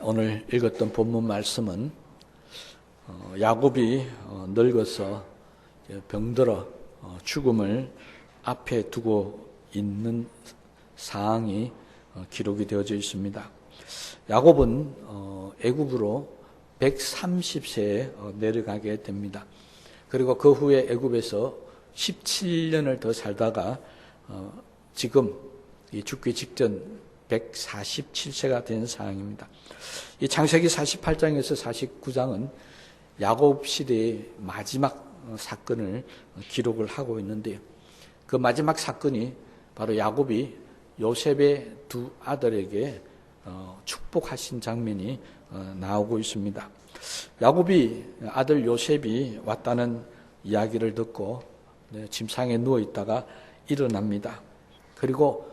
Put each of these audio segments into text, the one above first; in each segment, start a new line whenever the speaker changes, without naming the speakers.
오늘 읽었던 본문 말씀은 야곱이 늙어서 병들어 죽음을 앞에 두고 있는 상황이 기록이 되어져 있습니다. 야곱은 애굽으로 130세에 내려가게 됩니다. 그리고 그 후에 애굽에서 17년을 더 살다가 지금 죽기 직전 147세가 된 상황입니다. 이 창세기 48장에서 49장은 야곱 시대의 마지막 사건을 기록을 하고 있는데요. 그 마지막 사건이 바로 야곱이 요셉의 두 아들에게 축복하신 장면이 나오고 있습니다. 야곱이 아들 요셉이 왔다는 이야기를 듣고 침상에 누워 있다가 일어납니다. 그리고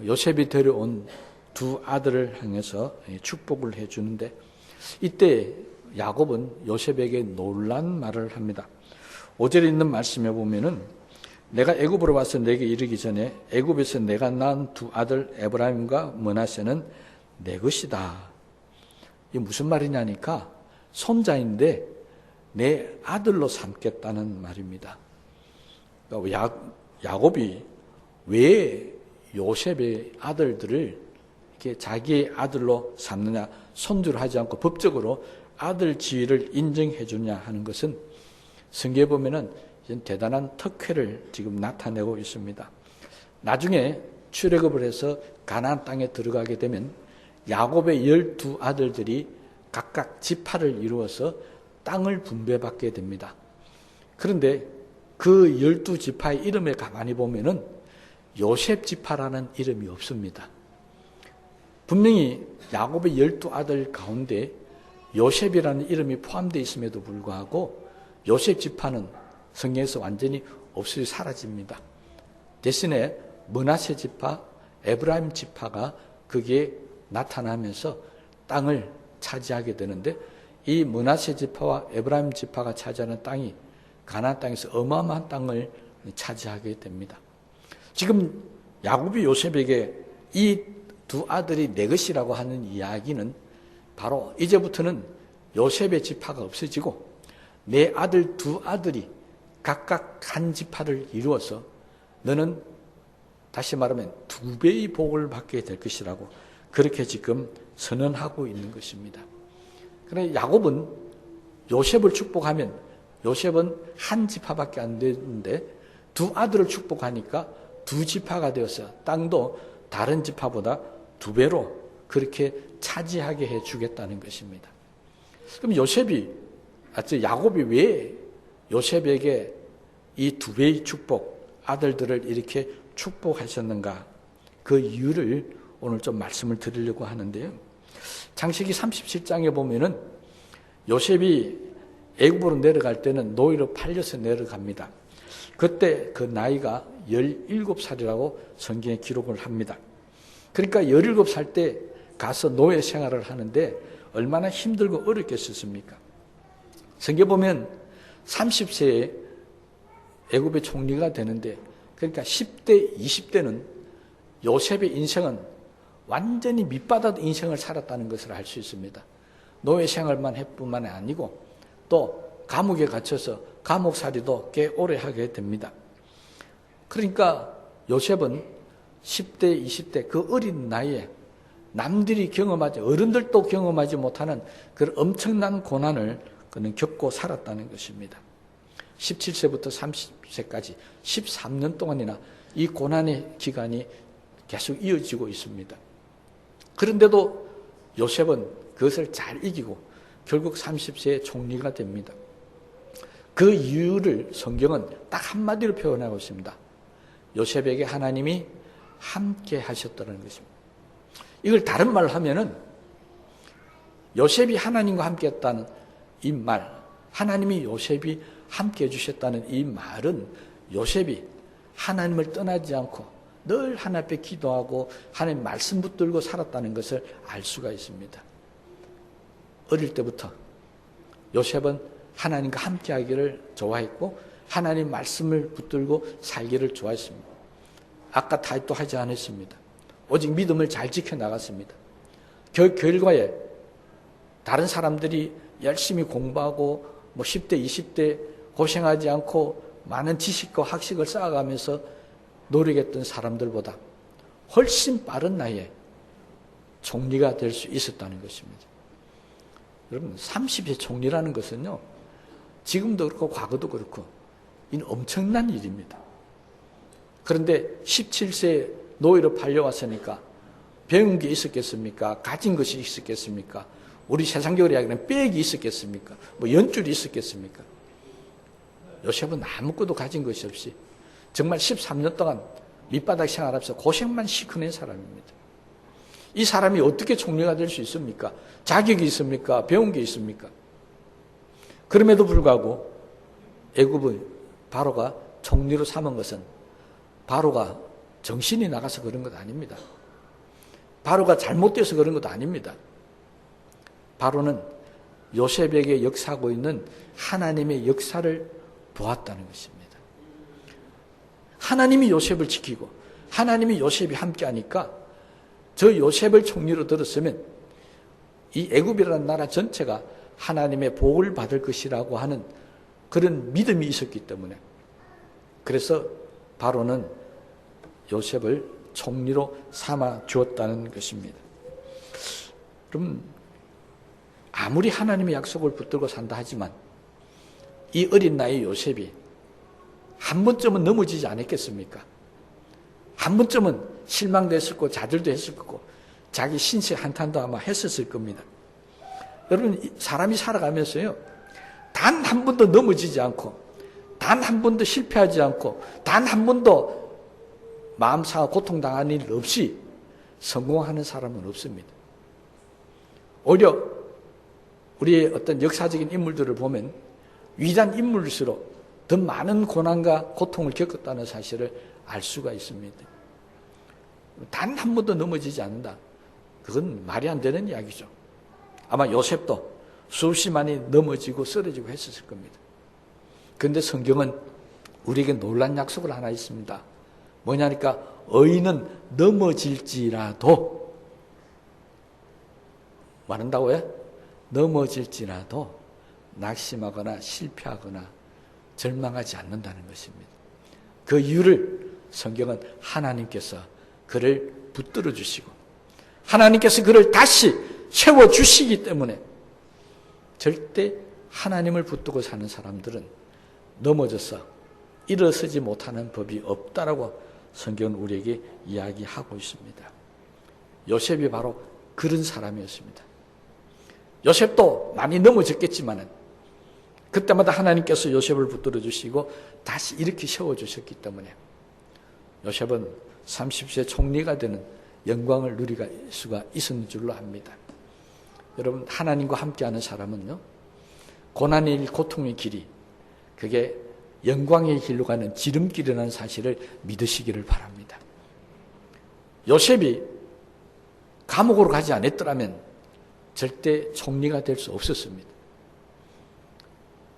요셉이 데려온 두 아들을 향해서 축복을 해주는데, 이때 야곱은 요셉에게 놀란 말을 합니다. 5절에 있는 말씀에 보면은 내가 애굽으로 와서 내게 이르기 전에 애굽에서 내가 낳은 두 아들 에브라임과 므낫세는 내 것이다. 이게 무슨 말이냐니까 손자인데 내 아들로 삼겠다는 말입니다. 그러니까 야곱이 왜 요셉의 아들들을 이렇게 자기의 아들로 삼느냐, 손주를 하지 않고 법적으로 아들 지위를 인정해 주냐 하는 것은 성경에 보면은 대단한 특혜를 지금 나타내고 있습니다. 나중에 출애굽을 해서 가나안 땅에 들어가게 되면 야곱의 12아들들이 각각 지파를 이루어서 땅을 분배받게 됩니다. 그런데 그 12지파의 이름에 가만히 보면은 요셉 지파라는 이름이 없습니다. 분명히 야곱의 12아들 가운데 요셉이라는 이름이 포함되어 있음에도 불구하고 요셉 지파는 성경에서 완전히 없이 사라집니다. 대신에 므낫세 지파, 에브라임 지파가 거기에 나타나면서 땅을 차지하게 되는데, 이 므낫세 지파와 에브라임 지파가 차지하는 땅이 가나안 땅에서 어마어마한 땅을 차지하게 됩니다. 지금 야곱이 요셉에게 이 두 아들이 내 것이라고 하는 이야기는 바로 이제부터는 요셉의 지파가 없어지고 내 아들 두 아들이 각각 한 지파를 이루어서 너는 다시 말하면 두 배의 복을 받게 될 것이라고 그렇게 지금 선언하고 있는 것입니다. 그런데 야곱은 요셉을 축복하면 요셉은 한 지파밖에 안 되는데 두 아들을 축복하니까 두 지파가 되어서 땅도 다른 지파보다 두 배로 그렇게 차지하게 해주겠다는 것입니다. 그럼 야곱이 왜 요셉에게 이 두 배의 축복, 아들들을 이렇게 축복하셨는가? 그 이유를 오늘 좀 말씀을 드리려고 하는데요. 창세기 37장에 보면은 요셉이 애굽으로 내려갈 때는 노예로 팔려서 내려갑니다. 그때 그 나이가 17살이라고 성경에 기록을 합니다. 그러니까 17살 때 가서 노예 생활을 하는데 얼마나 힘들고 어렵겠습니까? 성경에 보면 30세에 애굽의 총리가 되는데, 그러니까 10대, 20대는 요셉의 인생은 완전히 밑바닥 인생을 살았다는 것을 알 수 있습니다. 노예 생활만 했뿐만 아니고 또 감옥에 갇혀서 감옥살이도 꽤 오래 하게 됩니다. 그러니까 요셉은 10대, 20대 그 어린 나이에 남들이 어른들도 경험하지 못하는 그런 엄청난 고난을 그는 겪고 살았다는 것입니다. 17세부터 30세까지 13년 동안이나 이 고난의 기간이 계속 이어지고 있습니다. 그런데도 요셉은 그것을 잘 이기고 결국 30세에 총리가 됩니다. 그 이유를 성경은 딱 한마디로 표현하고 있습니다. 요셉에게 하나님이 함께 하셨다는 것입니다. 이걸 다른 말로 하면은 요셉이 하나님과 함께 했다는 이 말, 하나님이 요셉이 함께 해주셨다는 이 말은 요셉이 하나님을 떠나지 않고 늘 하나님 앞에 기도하고 하나님 말씀 붙들고 살았다는 것을 알 수가 있습니다. 어릴 때부터 요셉은 하나님과 함께 하기를 좋아했고 하나님 말씀을 붙들고 살기를 좋아했습니다. 아까 다윗도 하지 않았습니다. 오직 믿음을 잘 지켜나갔습니다. 결과에 다른 사람들이 열심히 공부하고 10대, 20대 고생하지 않고 많은 지식과 학식을 쌓아가면서 노력했던 사람들보다 훨씬 빠른 나이에 총리가 될 수 있었다는 것입니다. 여러분, 30세 총리라는 것은요, 지금도 그렇고 과거도 그렇고 이는 엄청난 일입니다. 그런데 17세 노예로 팔려왔으니까 배운 게 있었겠습니까? 가진 것이 있었겠습니까? 우리 세상적으로 이야기하는 빽이 있었겠습니까? 연줄이 있었겠습니까? 요셉은 아무것도 가진 것이 없이 정말 13년 동안 밑바닥 생활하면서 고생만 시커낸 사람입니다. 이 사람이 어떻게 총리가 될 수 있습니까? 자격이 있습니까? 배운 게 있습니까? 그럼에도 불구하고 애굽의 바로가 총리로 삼은 것은 바로가 정신이 나가서 그런 것 아닙니다. 바로가 잘못돼서 그런 것도 아닙니다. 바로는 요셉에게 역사하고 있는 하나님의 역사를 보았다는 것입니다. 하나님이 요셉을 지키고 하나님이 요셉이 함께하니까 저 요셉을 총리로 들었으면 이 애굽이라는 나라 전체가 하나님의 복을 받을 것이라고 하는 그런 믿음이 있었기 때문에, 그래서 바로는 요셉을 총리로 삼아 주었다는 것입니다. 그럼 아무리 하나님의 약속을 붙들고 산다 하지만 이 어린 나이 요셉이 한 번쯤은 넘어지지 않았겠습니까? 한 번쯤은 실망됐을 거고 좌절도 했을 거고 자기 신세 한탄도 아마 했었을 겁니다. 여러분, 사람이 살아가면서요, 단 한 번도 넘어지지 않고 단 한 번도 실패하지 않고 단 한 번도 마음 상하 고통당하는 일 없이 성공하는 사람은 없습니다. 오히려 우리의 어떤 역사적인 인물들을 보면 위대한 인물일수록 더 많은 고난과 고통을 겪었다는 사실을 알 수가 있습니다. 단 한 번도 넘어지지 않는다. 그건 말이 안 되는 이야기죠. 아마 요셉도 수없이 많이 넘어지고 쓰러지고 했었을 겁니다. 그런데 성경은 우리에게 놀란 약속을 하나 있습니다. 뭐냐니까 의인은 넘어질지라도, 말한다고요? 넘어질지라도 낙심하거나 실패하거나 절망하지 않는다는 것입니다. 그 이유를 성경은 하나님께서 그를 붙들어 주시고 하나님께서 그를 다시 세워주시기 때문에 절대 하나님을 붙들고 사는 사람들은 넘어져서 일어서지 못하는 법이 없다라고 성경은 우리에게 이야기하고 있습니다. 요셉이 바로 그런 사람이었습니다. 요셉도 많이 넘어졌겠지만 그때마다 하나님께서 요셉을 붙들어 주시고 다시 이렇게 세워주셨기 때문에 요셉은 30세 총리가 되는 영광을 누릴 수가 있었는 줄로 압니다. 여러분, 하나님과 함께하는 사람은요, 고난의 일, 고통의 길이 그게 영광의 길로 가는 지름길이라는 사실을 믿으시기를 바랍니다. 요셉이 감옥으로 가지 않았더라면 절대 총리가 될 수 없었습니다.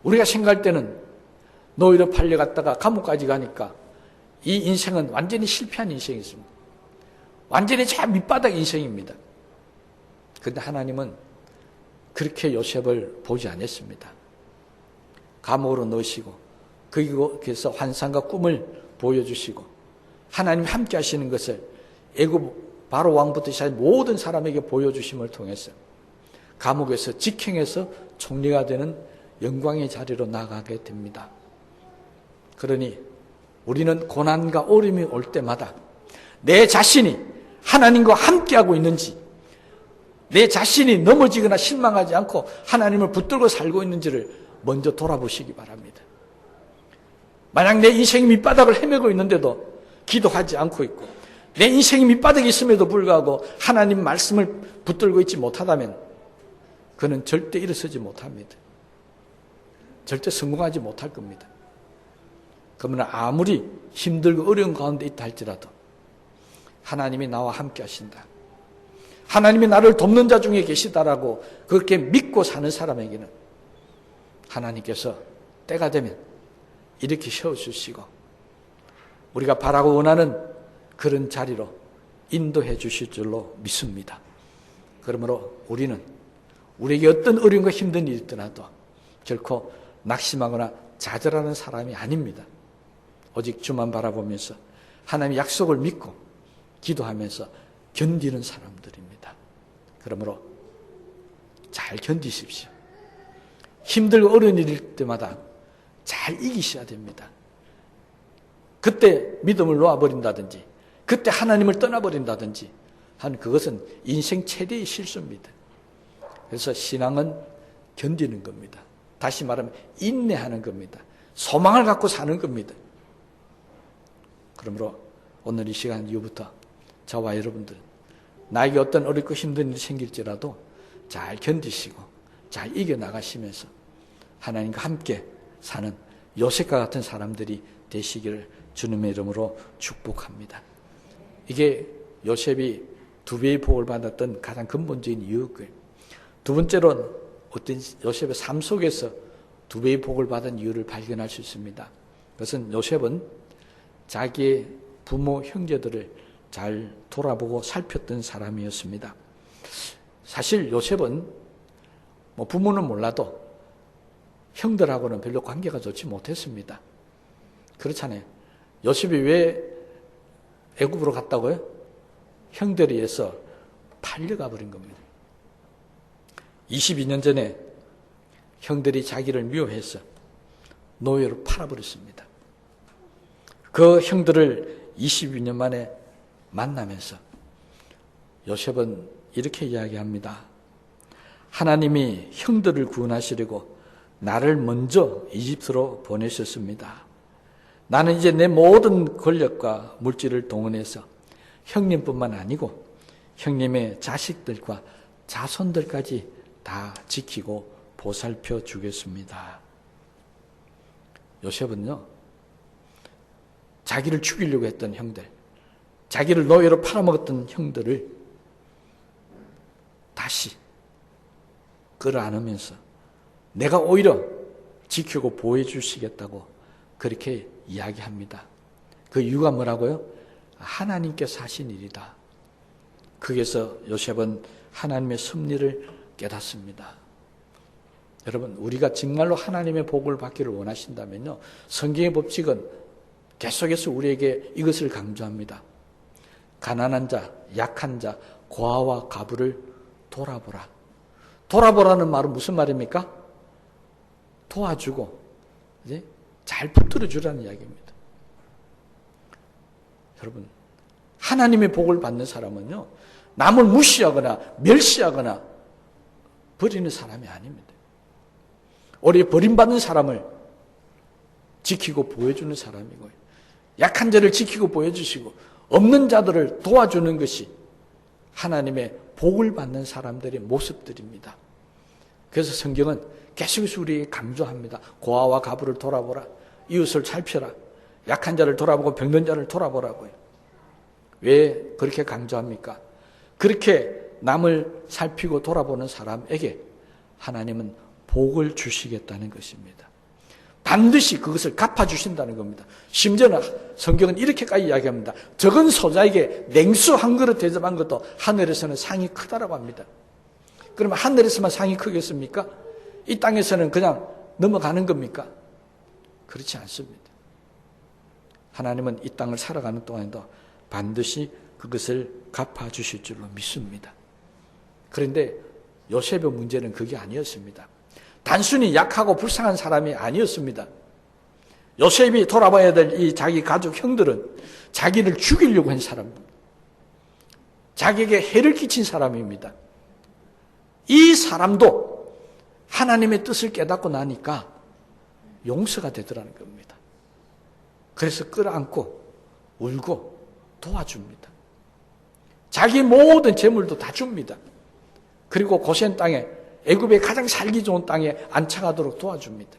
우리가 생각할 때는 노예로 팔려갔다가 감옥까지 가니까 이 인생은 완전히 실패한 인생이었습니다. 완전히 저 밑바닥 인생입니다. 그런데 하나님은 그렇게 요셉을 보지 않았습니다. 감옥으로 넣으시고 거기서 환상과 꿈을 보여주시고 하나님 함께 하시는 것을 애굽 바로 왕부터 시작해 모든 사람에게 보여주심을 통해서 감옥에서 직행해서 총리가 되는 영광의 자리로 나가게 됩니다. 그러니 우리는 고난과 어려움이 올 때마다 내 자신이 하나님과 함께하고 있는지, 내 자신이 넘어지거나 실망하지 않고 하나님을 붙들고 살고 있는지를 먼저 돌아보시기 바랍니다. 만약 내 인생이 밑바닥을 헤매고 있는데도 기도하지 않고 있고 내 인생이 밑바닥에 있음에도 불구하고 하나님 말씀을 붙들고 있지 못하다면 그는 절대 일어서지 못합니다. 절대 성공하지 못할 겁니다. 그러면 아무리 힘들고 어려운 가운데 있다 할지라도 하나님이 나와 함께 하신다, 하나님이 나를 돕는 자 중에 계시다라고 그렇게 믿고 사는 사람에게는 하나님께서 때가 되면 이렇게 세워주시고 우리가 바라고 원하는 그런 자리로 인도해 주실 줄로 믿습니다. 그러므로 우리는 우리에게 어떤 어려움과 힘든 일이 있더라도 결코 낙심하거나 좌절하는 사람이 아닙니다. 오직 주만 바라보면서 하나님의 약속을 믿고 기도하면서 견디는 사람들입니다. 그러므로 잘 견디십시오. 힘들고 어려운 일일 때마다 잘 이기셔야 됩니다. 그때 믿음을 놓아버린다든지 그때 하나님을 떠나버린다든지 하는 그것은 인생 최대의 실수입니다. 그래서 신앙은 견디는 겁니다. 다시 말하면 인내하는 겁니다. 소망을 갖고 사는 겁니다. 그러므로 오늘 이 시간 이후부터 저와 여러분들 나에게 어떤 어렵고 힘든 일이 생길지라도 잘 견디시고 잘 이겨나가시면서 하나님과 함께 사는 요셉과 같은 사람들이 되시기를 주님의 이름으로 축복합니다. 이게 요셉이 두 배의 복을 받았던 가장 근본적인 이유고요. 두 번째로는 어떤 요셉의 삶 속에서 두 배의 복을 받은 이유를 발견할 수 있습니다. 그것은 요셉은 자기의 부모, 형제들을 잘 돌아보고 살폈던 사람이었습니다. 사실 요셉은 부모는 몰라도 형들하고는 별로 관계가 좋지 못했습니다. 그렇잖아요. 요셉이 왜 애굽으로 갔다고요? 형들에 의해서 팔려가 버린 겁니다. 22년 전에 형들이 자기를 미워해서 노예로 팔아버렸습니다. 그 형들을 22년 만에 만나면서 요셉은 이렇게 이야기합니다. 하나님이 형들을 구원하시려고 나를 먼저 이집트로 보내셨습니다. 나는 이제 내 모든 권력과 물질을 동원해서 형님뿐만 아니고 형님의 자식들과 자손들까지 다 지키고 보살펴 주겠습니다. 요셉은요, 자기를 죽이려고 했던 형들, 자기를 노예로 팔아먹었던 형들을 다시 끌어안으면서 내가 오히려 지키고 보호해 주시겠다고 그렇게 이야기합니다. 그 이유가 뭐라고요? 하나님께서 하신 일이다. 거기에서 요셉은 하나님의 섭리를 깨닫습니다. 여러분, 우리가 정말로 하나님의 복을 받기를 원하신다면요, 성경의 법칙은 계속해서 우리에게 이것을 강조합니다. 가난한 자, 약한 자, 고아와 과부를 돌아보라. 돌아보라는 말은 무슨 말입니까? 도와주고 잘 붙들어 주라는 이야기입니다. 여러분, 하나님의 복을 받는 사람은요, 남을 무시하거나 멸시하거나 버리는 사람이 아닙니다. 오히려 버림받는 사람을 지키고 보호해주는 사람이고요, 약한 자를 지키고 보호해주시고 없는 자들을 도와주는 것이 하나님의 복을 받는 사람들의 모습들입니다. 그래서 성경은 계속해서 우리에게 강조합니다. 고아와 과부를 돌아보라. 이웃을 살펴라. 약한 자를 돌아보고 병든 자를 돌아보라고요. 왜 그렇게 강조합니까? 그렇게 남을 살피고 돌아보는 사람에게 하나님은 복을 주시겠다는 것입니다. 반드시 그것을 갚아주신다는 겁니다. 심지어는 성경은 이렇게까지 이야기합니다. 적은 소자에게 냉수 한 그릇 대접한 것도 하늘에서는 상이 크다라고 합니다. 그러면 하늘에서만 상이 크겠습니까? 이 땅에서는 그냥 넘어가는 겁니까? 그렇지 않습니다. 하나님은 이 땅을 살아가는 동안에도 반드시 그것을 갚아주실 줄로 믿습니다. 그런데 요셉의 문제는 그게 아니었습니다. 단순히 약하고 불쌍한 사람이 아니었습니다. 요셉이 돌아봐야 될 이 자기 가족 형들은 자기를 죽이려고 한 사람입니다. 자기에게 해를 끼친 사람입니다. 이 사람도 하나님의 뜻을 깨닫고 나니까 용서가 되더라는 겁니다. 그래서 끌어안고 울고 도와줍니다. 자기 모든 재물도 다 줍니다. 그리고 고센 땅에, 애굽의 가장 살기 좋은 땅에 안착하도록 도와줍니다.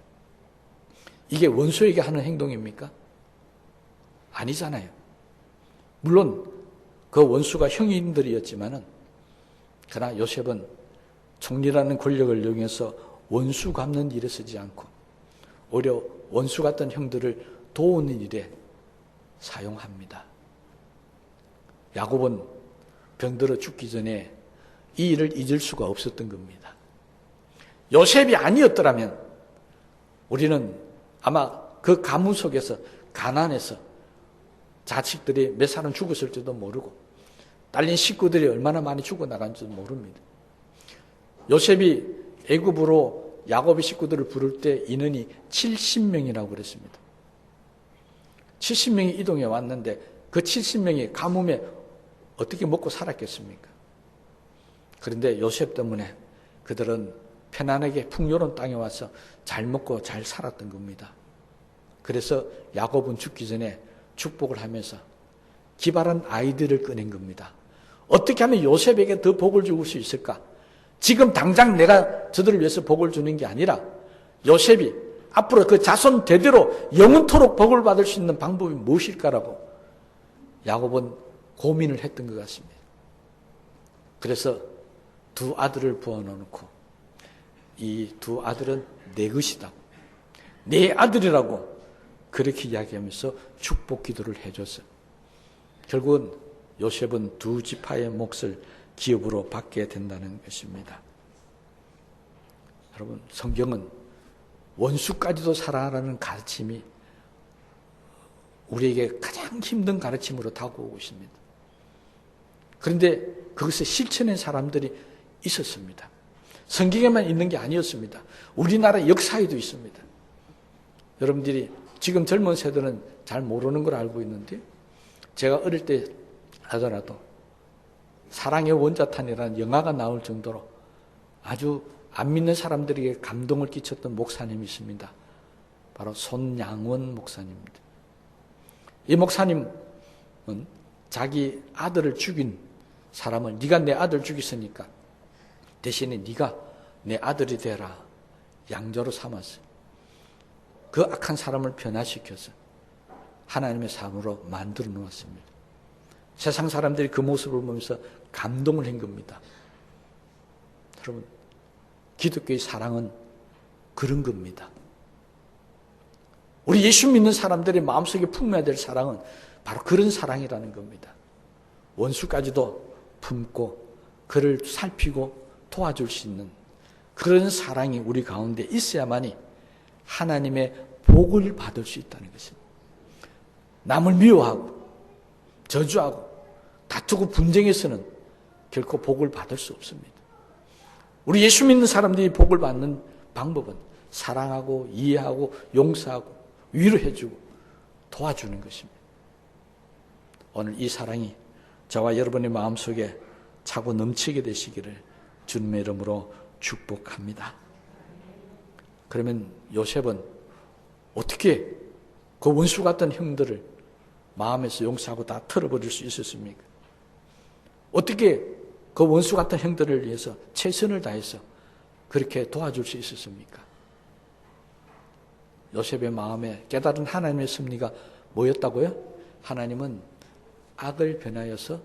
이게 원수에게 하는 행동입니까? 아니잖아요. 물론 그 원수가 형인들이었지만은, 그러나 요셉은 총리라는 권력을 이용해서 원수 갚는 일에 쓰지 않고 오히려 원수 같던 형들을 도우는 일에 사용합니다. 야곱은 병들어 죽기 전에 이 일을 잊을 수가 없었던 겁니다. 요셉이 아니었더라면 우리는 아마 그 가문 속에서 가난해서 자식들이 몇 사람 죽었을지도 모르고 딸린 식구들이 얼마나 많이 죽어나간지도 모릅니다. 요셉이 애굽으로 야곱의 식구들을 부를 때 인원이 70명이라고 그랬습니다. 70명이 이동해 왔는데 그 70명이 가뭄에 어떻게 먹고 살았겠습니까? 그런데 요셉 때문에 그들은 편안하게 풍요로운 땅에 와서 잘 먹고 잘 살았던 겁니다. 그래서 야곱은 죽기 전에 축복을 하면서 기발한 아이디어를 꺼낸 겁니다. 어떻게 하면 요셉에게 더 복을 줄 수 있을까? 지금 당장 내가 저들을 위해서 복을 주는 게 아니라 요셉이 앞으로 그 자손 대대로 영원토록 복을 받을 수 있는 방법이 무엇일까라고 야곱은 고민을 했던 것 같습니다. 그래서 두 아들을 부어놓고 이 두 아들은 내 것이다, 내 아들이라고 그렇게 이야기하면서 축복 기도를 해줬어요. 결국은 요셉은 두 지파의 몫을 기업으로 받게 된다는 것입니다. 여러분, 성경은 원수까지도 사랑하라는 가르침이 우리에게 가장 힘든 가르침으로 다가오고 있습니다. 그런데 그것을 실천한 사람들이 있었습니다. 성경에만 있는 게 아니었습니다. 우리나라 역사에도 있습니다. 여러분들이 지금 젊은 세대는 잘 모르는 걸 알고 있는데 제가 어릴 때 하더라도 사랑의 원자탄이라는 영화가 나올 정도로 아주 안 믿는 사람들에게 감동을 끼쳤던 목사님이 있습니다. 바로 손양원 목사님입니다. 이 목사님은 자기 아들을 죽인 사람을 네가 내 아들 죽였으니까 대신에 네가 내 아들이 되라 양조로 삼았어요. 그 악한 사람을 변화시켜서 하나님의 삶으로 만들어 놓았습니다. 세상 사람들이 그 모습을 보면서 감동을 한 겁니다. 여러분, 기독교의 사랑은 그런 겁니다. 우리 예수 믿는 사람들의 마음속에 품어야 될 사랑은 바로 그런 사랑이라는 겁니다. 원수까지도 품고 그를 살피고 도와줄 수 있는 그런 사랑이 우리 가운데 있어야만이 하나님의 복을 받을 수 있다는 것입니다. 남을 미워하고 저주하고 다투고 분쟁해서는 결코 복을 받을 수 없습니다. 우리 예수 믿는 사람들이 복을 받는 방법은 사랑하고 이해하고 용서하고 위로해주고 도와주는 것입니다. 오늘 이 사랑이 저와 여러분의 마음속에 차고 넘치게 되시기를 주님의 이름으로 축복합니다. 그러면 요셉은 어떻게 그 원수 같은 형들을 마음에서 용서하고 다 털어버릴 수 있었습니까? 어떻게 그 원수 같은 형들을 위해서 최선을 다해서 그렇게 도와줄 수 있었습니까? 요셉의 마음에 깨달은 하나님의 섭리가 뭐였다고요? 하나님은 악을 변하여서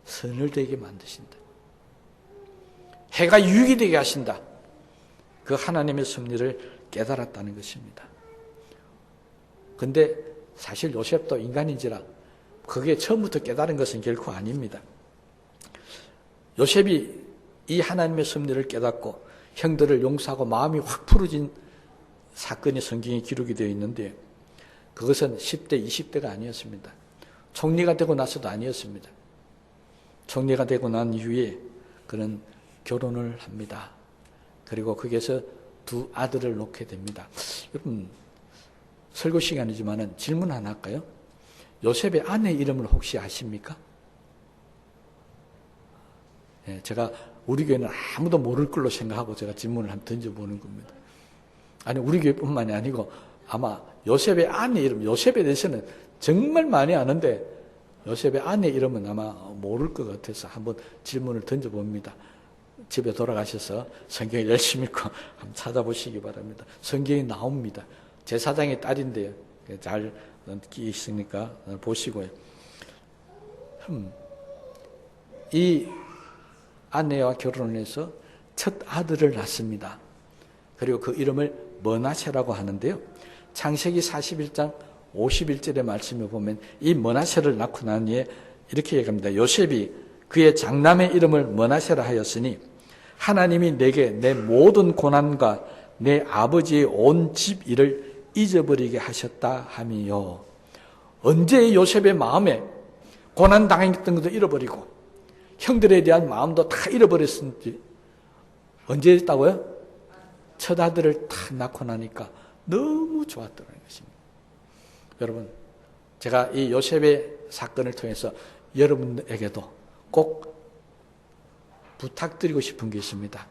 선을 되게 만드신다. 해가 유익이 되게 하신다. 그 하나님의 섭리를 깨달았다는 것입니다. 근데 사실 요셉도 인간인지라 그게 처음부터 깨달은 것은 결코 아닙니다. 요셉이 이 하나님의 섭리를 깨닫고 형들을 용서하고 마음이 확 풀어진 사건이 성경에 기록이 되어 있는데 그것은 10대, 20대가 아니었습니다. 총리가 되고 나서도 아니었습니다. 총리가 되고 난 이후에 그는 결혼을 합니다. 그리고 거기에서 두 아들을 놓게 됩니다. 여러분, 설교 시간이지만 질문 하나 할까요? 요셉의 아내 이름을 혹시 아십니까? 예, 제가 우리 교회는 아무도 모를 걸로 생각하고 제가 질문을 한번 던져보는 겁니다. 아니, 우리 교회뿐만이 아니고 아마 요셉의 아내 이름, 요셉에 대해서는 정말 많이 아는데 요셉의 아내 이름은 아마 모를 것 같아서 한번 질문을 던져봅니다. 집에 돌아가셔서 성경 열심히 읽고 한번 찾아보시기 바랍니다. 성경에 나옵니다. 제사장의 딸인데요. 잘 있으니까 보시고요. 이 아내와 결혼을 해서 첫 아들을 낳습니다. 그리고 그 이름을 머나세라고 하는데요. 창세기 41장 51절의 말씀에 보면 이 머나세를 낳고 난 후에 이렇게 얘기합니다. 요셉이 그의 장남의 이름을 머나세라 하였으니 하나님이 내게 내 모든 고난과 내 아버지의 온 집 일을 잊어버리게 하셨다 함이요. 언제 요셉의 마음에 고난 당했던 것도 잃어버리고 형들에 대한 마음도 다 잃어버렸는지 언제 했다고요? 첫 아들을 다 낳고 나니까 너무 좋았더라는 것입니다. 여러분, 제가 이 요셉의 사건을 통해서 여러분에게도 꼭 부탁드리고 싶은 게 있습니다.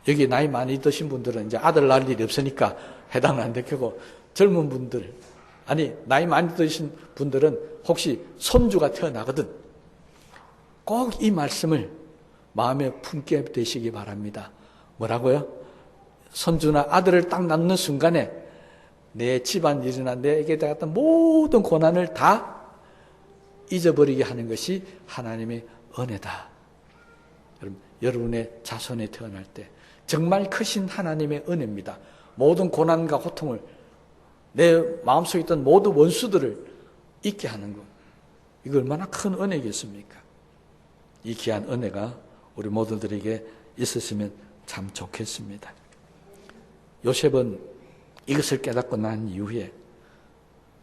여기 나이 많이 드신 분들은 이제 아들 낳을 일이 없으니까 해당은 안 되고, 젊은 분들, 아니 나이 많이 드신 분들은 혹시 손주가 태어나거든 꼭 이 말씀을 마음에 품게 되시기 바랍니다. 뭐라고요? 손주나 아들을 딱 낳는 순간에 내 집안일이나 내게 대한 모든 고난을 다 잊어버리게 하는 것이 하나님의 은혜다. 여러분의 자손에 태어날 때 정말 크신 하나님의 은혜입니다. 모든 고난과 고통을, 내 마음속에 있던 모든 원수들을 잊게 하는 것, 이거 얼마나 큰 은혜겠습니까? 이 귀한 은혜가 우리 모두들에게 있었으면 참 좋겠습니다. 요셉은 이것을 깨닫고 난 이후에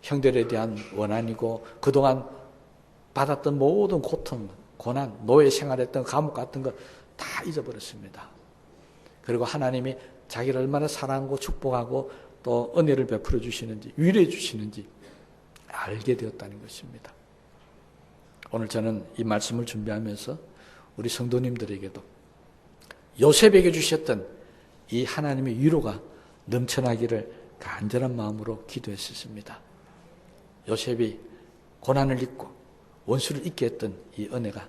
형들에 대한 원한이고 그동안 받았던 모든 고통, 고난, 노예 생활했던 감옥 같은 거 다 잊어버렸습니다. 그리고 하나님이 자기를 얼마나 사랑하고 축복하고 또 은혜를 베풀어 주시는지, 위로해 주시는지 알게 되었다는 것입니다. 오늘 저는 이 말씀을 준비하면서 우리 성도님들에게도 요셉에게 주셨던 이 하나님의 위로가 넘쳐나기를 간절한 마음으로 기도했었습니다. 요셉이 고난을 잊고 원수를 잊게 했던 이 은혜가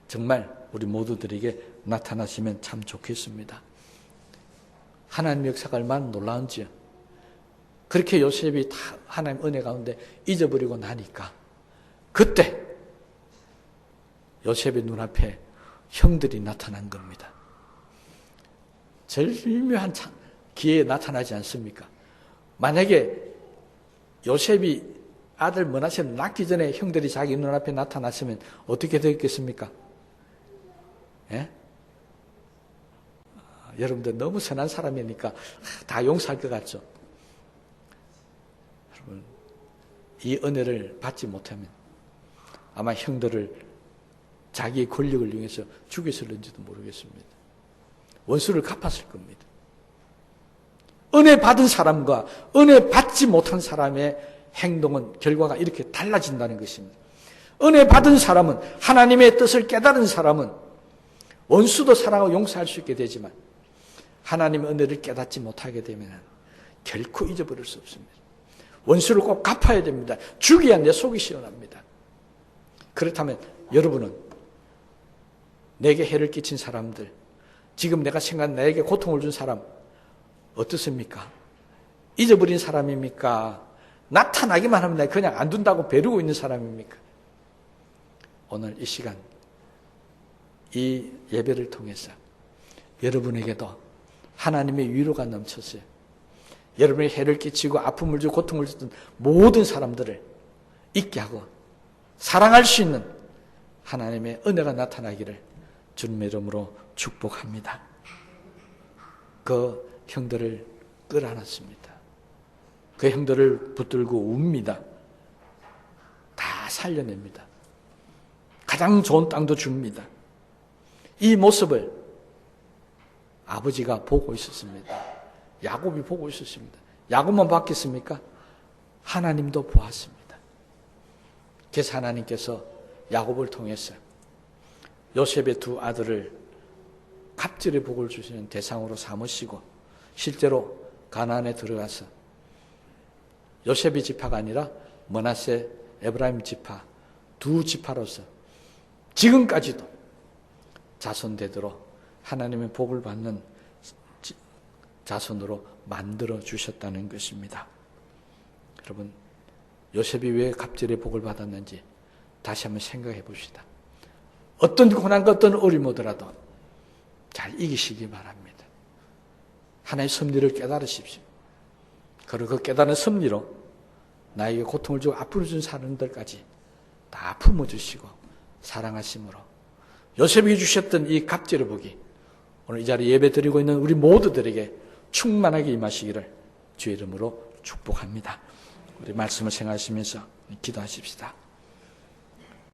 정말 우리 모두들에게 나타나시면 참 좋겠습니다. 하나님의 역사가 얼마나 놀라운지요. 그렇게 요셉이 다 하나님 은혜 가운데 잊어버리고 나니까 그때 요셉의 눈앞에 형들이 나타난 겁니다. 절묘한 기회에 나타나지 않습니까? 만약에 요셉이 아들 므낫세를 낳기 전에 형들이 자기 눈앞에 나타났으면 어떻게 되었겠습니까? 예? 여러분들 너무 선한 사람이니까 다 용서할 것 같죠? 여러분, 이 은혜를 받지 못하면 아마 형들을 자기의 권력을 이용해서 죽였을는지도 모르겠습니다. 원수를 갚았을 겁니다. 은혜 받은 사람과 은혜 받지 못한 사람의 행동은 결과가 이렇게 달라진다는 것입니다. 은혜 받은 사람은, 하나님의 뜻을 깨달은 사람은 원수도 사랑하고 용서할 수 있게 되지만 하나님의 은혜를 깨닫지 못하게 되면 결코 잊어버릴 수 없습니다. 원수를 꼭 갚아야 됩니다. 죽여야 내 속이 시원합니다. 그렇다면 여러분은 내게 해를 끼친 사람들, 지금 내가 생각한 나에게 고통을 준 사람 어떻습니까? 잊어버린 사람입니까? 나타나기만 하면 내가 그냥 안 둔다고 벼르고 있는 사람입니까? 오늘 이 시간 이 예배를 통해서 여러분에게도 하나님의 위로가 넘쳤어요. 여러분이 해를 끼치고 아픔을 주고 고통을 줬던 모든 사람들을 잊게 하고 사랑할 수 있는 하나님의 은혜가 나타나기를 주님의 이름으로 축복합니다. 그 형들을 끌어안았습니다. 그 형들을 붙들고 웁니다. 다 살려냅니다. 가장 좋은 땅도 줍니다. 이 모습을 아버지가 보고 있었습니다. 야곱이 보고 있었습니다. 야곱만 봤겠습니까? 하나님도 보았습니다. 그래서 하나님께서 야곱을 통해서 요셉의 두 아들을 갑절의 복을 주시는 대상으로 삼으시고 실제로 가나안에 들어가서 요셉의 지파가 아니라 므낫세, 에브라임 지파 두 지파로서 지금까지도 자손되도록 하나님의 복을 받는 자손으로 만들어 주셨다는 것입니다. 여러분, 요셉이 왜 갑절의 복을 받았는지 다시 한번 생각해 봅시다. 어떤 고난과 어떤 어려움 오더라도 잘 이기시기 바랍니다. 하나님의 섭리를 깨달으십시오. 그리고 그 깨달은 섭리로 나에게 고통을 주고 아픔을 준 사람들까지 다 품어주시고 사랑하심으로 요셉이 주셨던 이 갑절의 복이 오늘 이 자리에 예배 드리고 있는 우리 모두들에게 충만하게 임하시기를 주의 이름으로 축복합니다. 우리 말씀을 생각하시면서 기도하십시다.